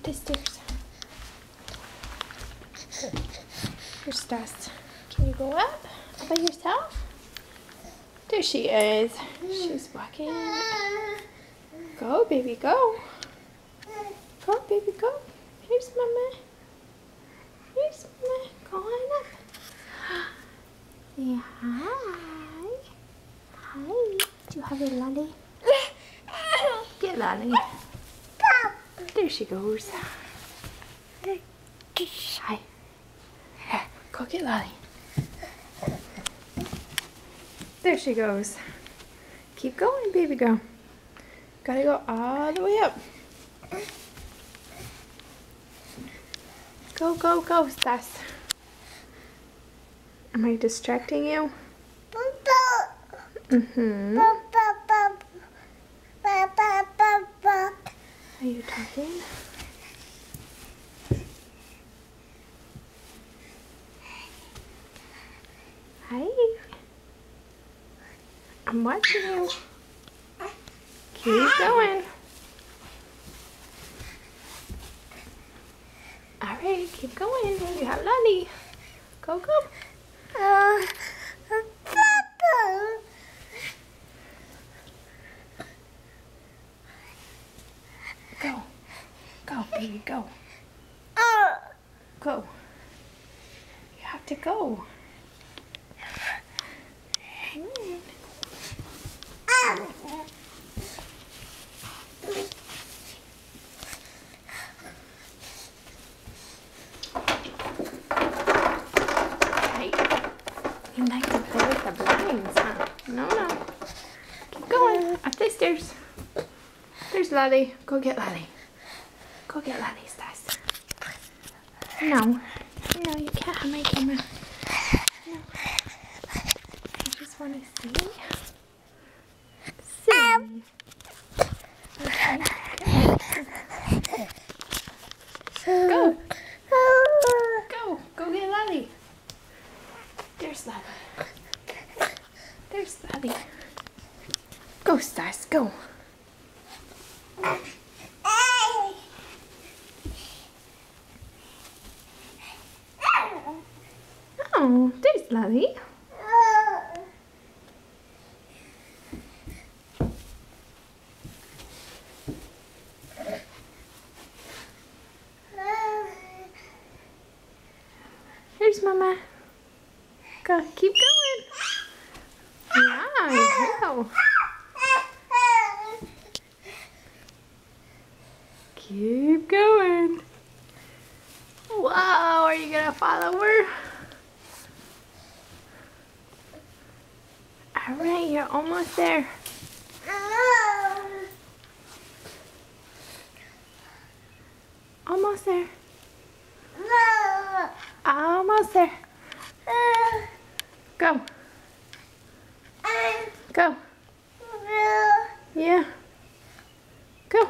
up the stairs. Here's Stas. Can you go up by yourself? There she is. She's walking. Go, baby, go. Go, baby, go. Here's Mama. Here's Mama. Go on up. Yeah, hi. Hi. Do you have a lolly? Get Lolly. There she goes. Hi. Here, go get Lolly. There she goes. Keep going, baby girl. Gotta go all the way up. Go, go, go, Stas. Am I distracting you? Mm-hmm. Are you talking? Hi. I'm watching you. Keep going. Alright, keep going. You have Lolly. Go, go. Go. Go, baby, go. Go. You have to go. You like to play with the blinds, huh? No, no. Keep going. Up the stairs. There's Lolly. Go get Lolly. Go get Lolly, Stas. No. No, you can't have my camera. No. I just want to see. See. Okay. Go. Go. Go get Lolly. There's Lolly. There's Lolly. Go, Stas. Go. Oh, there's Lolly. Here's Mama. Go, keep going. Yeah, go. Keep going. Wow, are you gonna follow her? Alright, you're almost there. Almost there. Almost there. Go. Go. Yeah. Go.